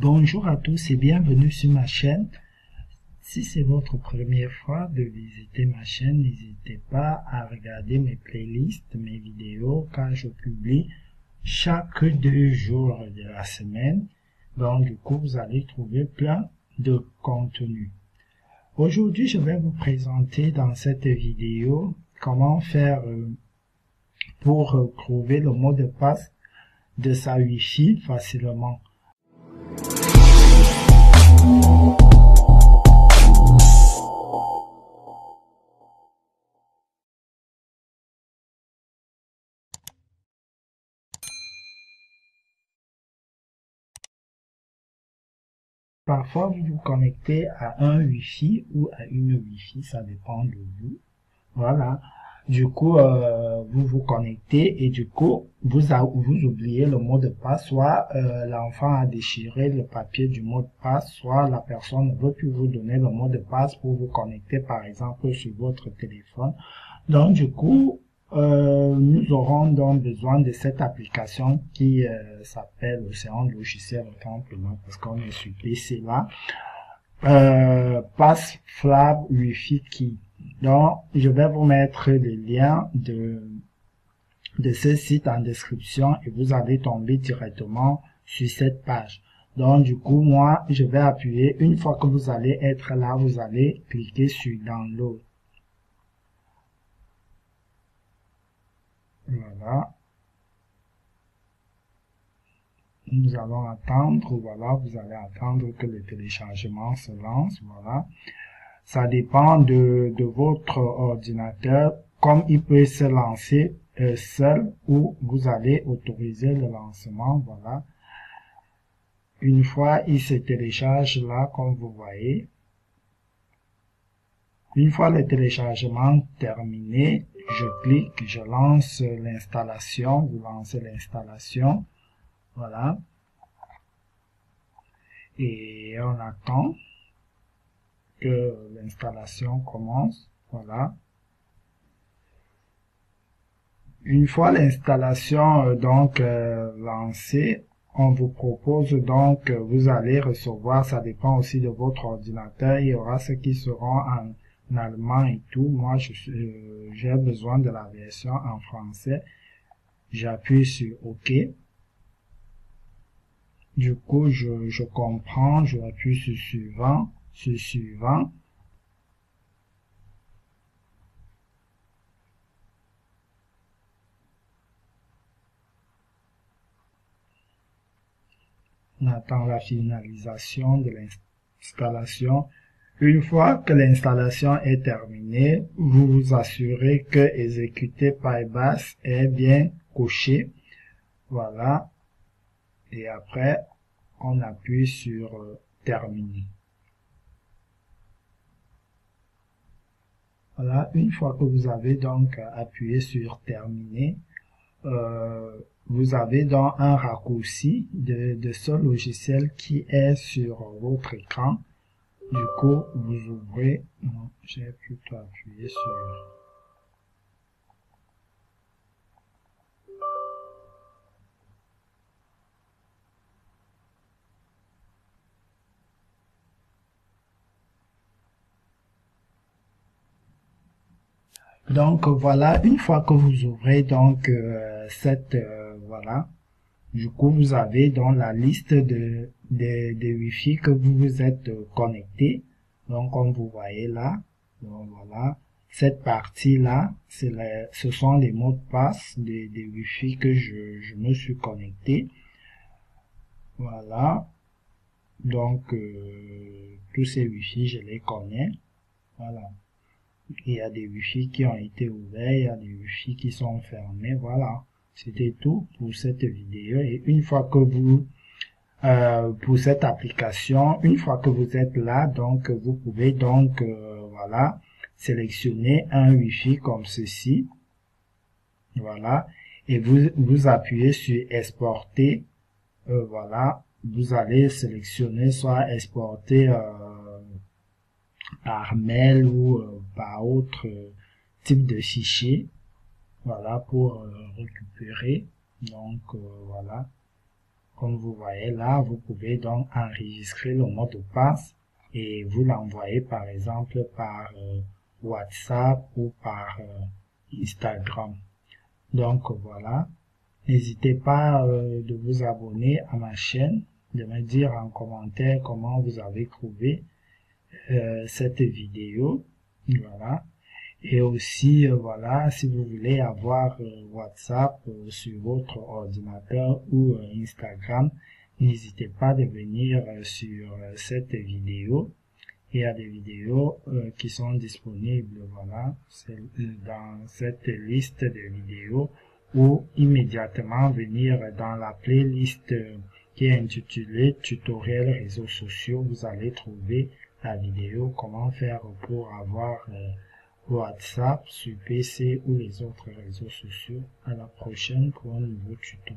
Bonjour à tous et bienvenue sur ma chaîne. Si c'est votre première fois de visiter ma chaîne, n'hésitez pas à regarder mes playlists, mes vidéos, car je publie chaque 2 jours de la semaine. Donc du coup, vous allez trouver plein de contenu. Aujourd'hui, je vais vous présenter dans cette vidéo comment faire pour trouver le mot de passe de sa Wi-Fi facilement. Parfois, vous vous connectez à un Wi-Fi ou à une Wi-Fi, ça dépend de vous. Voilà. Du coup, vous vous connectez et du coup, vous oubliez le mot de passe. Soit l'enfant a déchiré le papier du mot de passe, soit la personne ne veut plus vous donner le mot de passe pour vous connecter, par exemple, sur votre téléphone. Donc, du coup, nous aurons donc besoin de cette application qui s'appelle Océan Logiciel, simplement parce qu'on est sur PC là. PassFlap Wi-Fi Key. Donc, je vais vous mettre le lien de ce site en description et vous allez tomber directement sur cette page. Donc, du coup, moi, je vais appuyer. Une fois que vous allez être là, vous allez cliquer sur Download. Voilà. Nous allons attendre, voilà, vous allez attendre que le téléchargement se lance, voilà. Ça dépend de votre ordinateur, comme il peut se lancer seul ou vous allez autoriser le lancement, voilà. Une fois il se télécharge là, comme vous voyez. Une fois le téléchargement terminé, je clique, je lance l'installation, vous lancez l'installation, voilà. Et on attend que l'installation commence, voilà. Une fois l'installation lancée, on vous propose donc, vous allez recevoir, ça dépend aussi de votre ordinateur, il y aura ceux qui seront en allemand et tout. Moi, j'ai besoin de la version en français. J'appuie sur OK. Du coup, je comprends, je appuie sur suivant, sur suivant. On attend la finalisation de l'installation. Une fois que l'installation est terminée, vous vous assurez que exécuter PyBass est bien coché. Voilà. Et après, on appuie sur terminer. Voilà. Une fois que vous avez donc appuyé sur terminer, vous avez donc un raccourci de ce logiciel qui est sur votre écran. Du coup, vous ouvrez, non, j'ai plutôt appuyé sur, donc voilà, une fois que vous ouvrez donc voilà, du coup vous avez dans la liste de Wi-Fi que vous vous êtes connecté. Donc comme vous voyez là, donc voilà, cette partie là, ce sont les mots de passe des Wi-Fi que je me suis connecté. Voilà, donc tous ces Wi-Fi je les connais. Voilà. Il y a des Wi-Fi qui ont été ouverts, il y a des Wi-Fi qui sont fermés, voilà. C'était tout pour cette vidéo. Et une fois que vous, pour cette application, une fois que vous êtes là, donc vous pouvez donc, voilà, sélectionner un Wi-Fi comme ceci, voilà, et vous appuyez sur exporter, voilà, vous allez sélectionner soit exporter par mail ou par autre type de fichier, voilà, pour récupérer. Donc voilà, Comme vous voyez là, vous pouvez donc enregistrer le mot de passe et vous l'envoyer par exemple par WhatsApp ou par Instagram. Donc voilà, n'hésitez pas de vous abonner à ma chaîne, de me dire en commentaire comment vous avez trouvé cette vidéo. Voilà. Et aussi, voilà, si vous voulez avoir WhatsApp sur votre ordinateur ou Instagram, n'hésitez pas de venir sur cette vidéo. Il y a des vidéos qui sont disponibles, voilà, dans cette liste de vidéos, ou immédiatement venir dans la playlist qui est intitulée Tutoriel réseaux sociaux. Vous allez trouver la vidéo comment faire pour avoir WhatsApp sur PC ou les autres réseaux sociaux. À la prochaine pour un nouveau tuto.